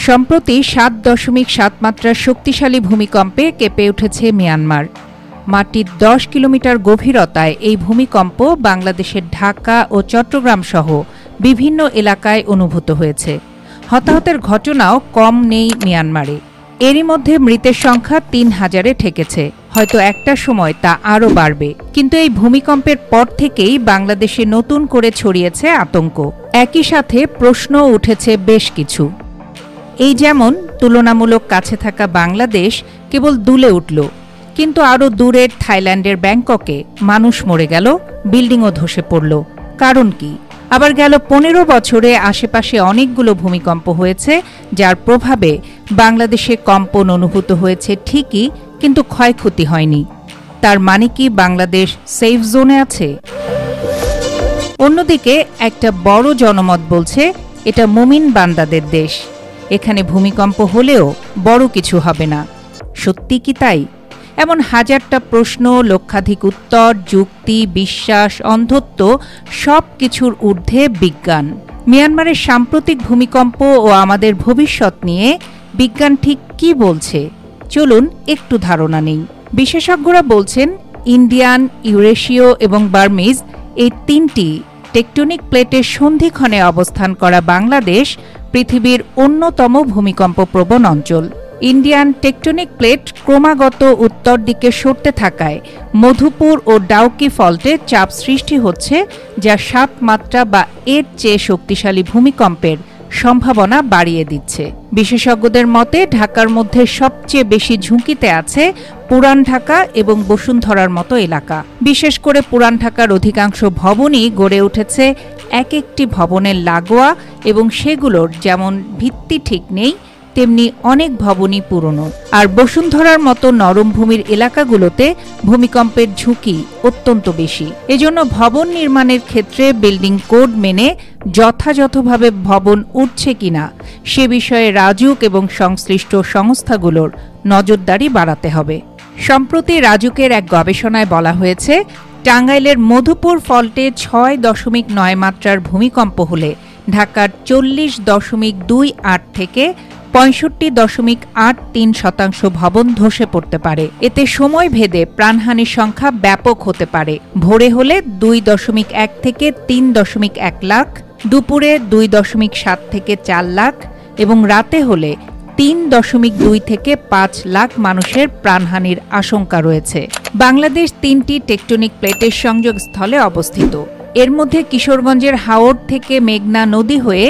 সম্প্রতি ৭.৭ মাত্রার শক্তিশালী ভূমিকম্পে কেঁপে উঠেছে মিয়ানমার। মাটির ১০ কিলোমিটার গভীরতায় এই ভূমিকম্প বাংলাদেশের ঢাকা ও চট্টগ্রাম সহ বিভিন্ন এলাকায় অনুভূত হয়েছে। হতাহতের ঘটনাও কম নেই মিয়ানমারে। এরই মধ্যে মৃতের সংখ্যা ৩,০০০-এ ঠেকেছে। হয়তো একটা সময় তা আরও বাড়বে। কিন্তু এই ভূমিকম্পের পর থেকেই বাংলাদেশে নতুন করে ছড়িয়েছে আতঙ্ক। একই সাথে প্রশ্নও উঠেছে বেশ কিছু। এই যেমন তুলনামূলক কাছে থাকা বাংলাদেশ কেবল দুলে উঠল, কিন্তু আরও দূরের থাইল্যান্ডের ব্যাংককে মানুষ মরে গেল, বিল্ডিংও ধসে পড়ল। কারণ কি? আবার গেল ১৫ বছরে আশেপাশে অনেকগুলো ভূমিকম্প হয়েছে, যার প্রভাবে বাংলাদেশে কম্পন অনুভূত হয়েছে ঠিকই, কিন্তু ক্ষয়ক্ষতি হয়নি। তার মানে কি বাংলাদেশ সেফ জোনে আছে? অন্যদিকে একটা বড় জনমত বলছে এটা মুমিন বান্দাদের দেশ, এখানে ভূমিকম্প হলেও বড় কিছু হবে না। সত্যি কি তাই? এমন হাজারটা প্রশ্ন, লক্ষাধিক উত্তর, যুক্তি, বিশ্বাস, অন্ধত্ব সব কিছুর ঊর্ধ্বে বিজ্ঞান। মিয়ানমারের সাম্প্রতিক ভূমিকম্প ও আমাদের ভবিষ্যৎ নিয়ে বিজ্ঞান ঠিক কি বলছে চলুন একটু ধারণা নেই। বিশেষজ্ঞরা বলছেন ইন্ডিয়ান, ইউরেশীয় এবং বার্মিজ এই তিনটি টেকটনিক প্লেটের সন্ধিক্ষণে অবস্থান করা বাংলাদেশ পৃথিবীর অন্যতম ভূমিকম্পপ্রবণ অঞ্চল। ইন্ডিয়ান টেকটনিক প্লেট ক্রমাগত উত্তর দিকে সরতে থাকায় মধুপুর ও ডাউকি ফল্টে চাপ সৃষ্টি হচ্ছে, যা ৭ মাত্রা বা এর চেয়ে শক্তিশালী ভূমিকম্পের সম্ভাবনা বাড়িয়ে দিচ্ছে। বিশেষজ্ঞদের মতে ঢাকার মধ্যে সবচেয়ে বেশি ঝুঁকিতে আছে পুরান ঢাকা এবং বসুন্ধরার মতো এলাকা। বিশেষ করে পুরান ঢাকার অধিকাংশ ভবনই গড়ে উঠেছে এক একটি ভবনের লাগোয়া, এবং সেগুলোর যেমন ভিত্তি ঠিক নেই, তেমনি অনেক ভবনই পুরনো। আর বসুন্ধরার মতো নরম ভূমির এলাকাগুলোতে ভূমিকম্পের ঝুঁকি অত্যন্ত বেশি। এজন্য ভবন নির্মাণের ক্ষেত্রে বিল্ডিং কোড মেনে যথাযথভাবে ভবন উঠছে কিনা সে বিষয়ে রাজুক এবং সংশ্লিষ্ট সংস্থাগুলোর নজরদারি বাড়াতে হবে। সম্প্রতি রাজুকের এক গবেষণায় বলা হয়েছে, টাঙ্গাইলের মধুপুর ফল্টে ৬.৯ মাত্রার ভূমিকম্প হলে ঢাকার ৪০.28 থেকে ৬৫.৮৩% ভবন ধসে পড়তে পারে। এতে সময় ভেদে প্রাণহানির সংখ্যা ব্যাপক হতে পারে। ভোরে হলে ২.১ থেকে ৩.১ লাখ, দুপুরে ২.৭ থেকে ৪ লাখ এবং রাতে হলে ৩.২ থেকে ৫ লাখ মানুষের প্রাণহানির আশঙ্কা রয়েছে। বাংলাদেশ ৩টি টেকটনিক প্লেটের সংযোগস্থলে অবস্থিত। এর মধ্যে কিশোরগঞ্জের হাওড় থেকে মেঘনা নদী হয়ে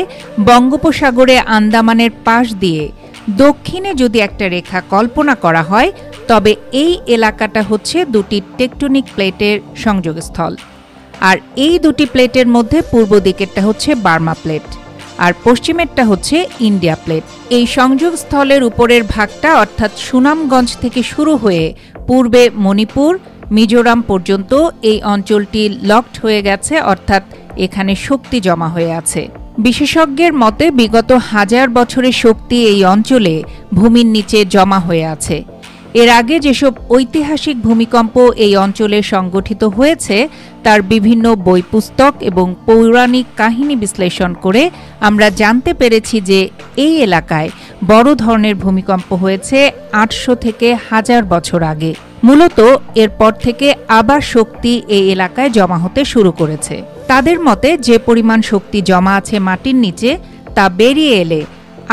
বঙ্গোপসাগরে আন্দামানের পাশ দিয়ে দক্ষিণে যদি একটা রেখা কল্পনা করা হয়, তবে এই এলাকাটা হচ্ছে দুটি টেকটনিক প্লেটের সংযোগস্থল। আর এই দুটি প্লেটের মধ্যে পূর্ব দিকেরটা হচ্ছে বার্মা প্লেট আর পশ্চিমেরটা হচ্ছে ইন্ডিয়া প্লেট। এই সংযোগস্থলের উপরের ভাগটা অর্থাৎ সুনামগঞ্জ থেকে শুরু হয়ে পূর্বে মণিপুর, মিজোরাম পর্যন্ত এই অঞ্চলটি লকড হয়ে গেছে, অর্থাৎ এখানে শক্তি জমা হয়ে আছে। বিশেষজ্ঞের মতে বিগত ১০০০ বছরের শক্তি এই অঞ্চলে ভূমির নিচে জমা হয়ে আছে। এর আগে যেসব ঐতিহাসিক ভূমিকম্প এই অঞ্চলে সংগঠিত হয়েছে তার বিভিন্ন বই পুস্তক এবং পৌরাণিক কাহিনী বিশ্লেষণ করে আমরা জানতে পেরেছি যে এই এলাকায় বড় ধরনের ভূমিকম্প হয়েছে ৮০০ থেকে ১০০০ বছর আগে। মূলত এরপর থেকে আবার শক্তি এই এলাকায় জমা হতে শুরু করেছে। তাদের মতে যে পরিমাণ শক্তি জমা আছে মাটির নিচে তা বেরিয়ে এলে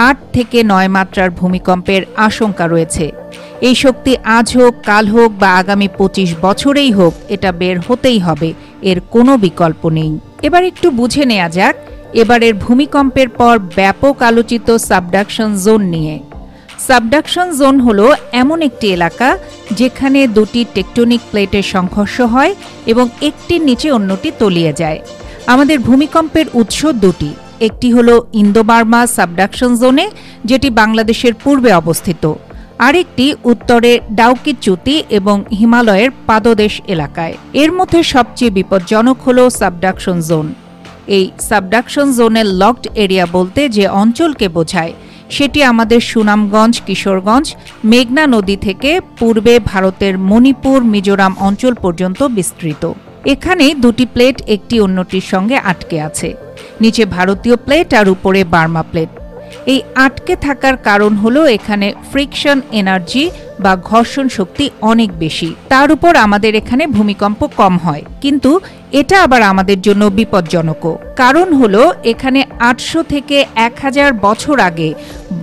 ৮ থেকে ৯ মাত্রার ভূমিকম্পের আশঙ্কা রয়েছে। এই শক্তি আজ হোক, কাল হোক বা আগামী ২৫ বছরেই হোক, এটা বের হতেই হবে, এর কোনো বিকল্প নেই। এবার একটু বুঝে নেওয়া যাক এবারের ভূমিকম্পের পর ব্যাপক আলোচিত সাবডাকশন জোন নিয়ে। সাবডাকশন জোন হলো এমন একটি এলাকা যেখানে দুটি টেকটনিক প্লেটের সংঘর্ষ হয় এবং একটির নিচে অন্যটি তলিয়ে যায়। আমাদের ভূমিকম্পের উৎস দুটি, একটি হলো ইন্দো বার্মা সাবডাকশন জোনে, যেটি বাংলাদেশের পূর্বে অবস্থিত, আরেকটি উত্তরে ডাউকি চ্যুতি এবং হিমালয়ের পাদদেশ এলাকায়। এর মধ্যে সবচেয়ে বিপজ্জনক হলো সাবডাকশন জোন। এই সাবডাকশন জোনের লকড এরিয়া বলতে যে অঞ্চলকে বোঝায় সেটি আমাদের সুনামগঞ্জ, কিশোরগঞ্জ, মেঘনা নদী থেকে পূর্বে ভারতের মণিপুর, মিজোরাম অঞ্চল পর্যন্ত বিস্তৃত। এখানে দুটি প্লেট একটি অন্যটির সঙ্গে আটকে আছে, নিচে ভারতীয় প্লেট আর উপরে বার্মা প্লেট। এই আটকে থাকার কারণ হলো এখানে ফ্রিকশন এনার্জি বা ঘর্ষণ শক্তি অনেক বেশি। তার উপর আমাদের এখানে ভূমিকম্প কম হয়, কিন্তু এটা আবার আমাদের জন্য বিপজ্জনকও। কারণ হলো এখানে 800 থেকে 1000 বছর আগে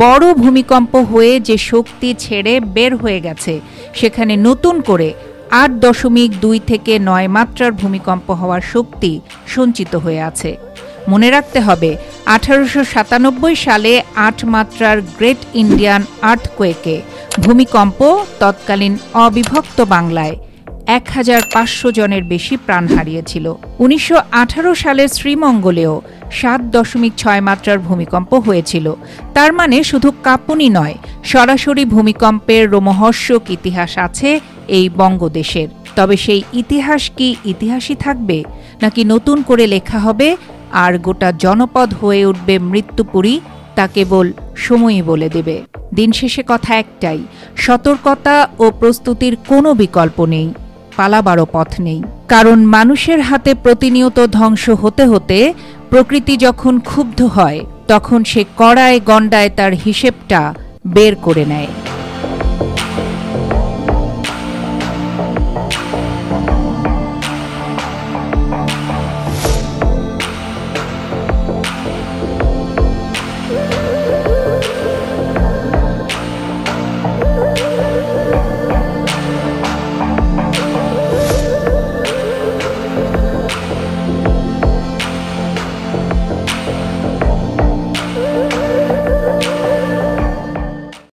বড় ভূমিকম্প হয়ে যে শক্তি ছেড়ে বের হয়ে গেছে, সেখানে নতুন করে 8.2 থেকে 9 মাত্রার ভূমিকম্প হওয়ার শক্তি সঞ্চিত হয়ে আছে। মনে রাখতে হবে 1897 সালে 8 মাত্রার গ্রেট ইন্ডিয়ান আর্থকোয়েকে ভূমিকম্প তৎকালীন অবিভক্ত বাংলায় 1500 জনের বেশি প্রাণ হারিয়েছিল। 1918 সালের শ্রীমঙ্গলেও 7.6 মাত্রার ভূমিকম্প হয়েছিল। তার মানে শুধু কাঁপুনি নয়, সরাসরি ভূমিকম্পের রোমহর্ষক ইতিহাস আছে এই বঙ্গদেশের। তবে সেই ইতিহাস কি ইতিহাসই থাকবে, নাকি নতুন করে লেখা হবে আর গোটা জনপদ হয়ে উঠবে মৃত্যুপুরী, তা কেবল সময়ই বলে দেবে। দিন শেষে কথা একটাই, সতর্কতা ও প্রস্তুতির কোনো বিকল্প নেই, পালাবারও পথ নেই। কারণ মানুষের হাতে প্রতিনিয়ত ধ্বংস হতে হতে প্রকৃতি যখন ক্ষুব্ধ হয়, তখন সে কড়ায় গণ্ডায় তার হিসেবটা বের করে নেয়।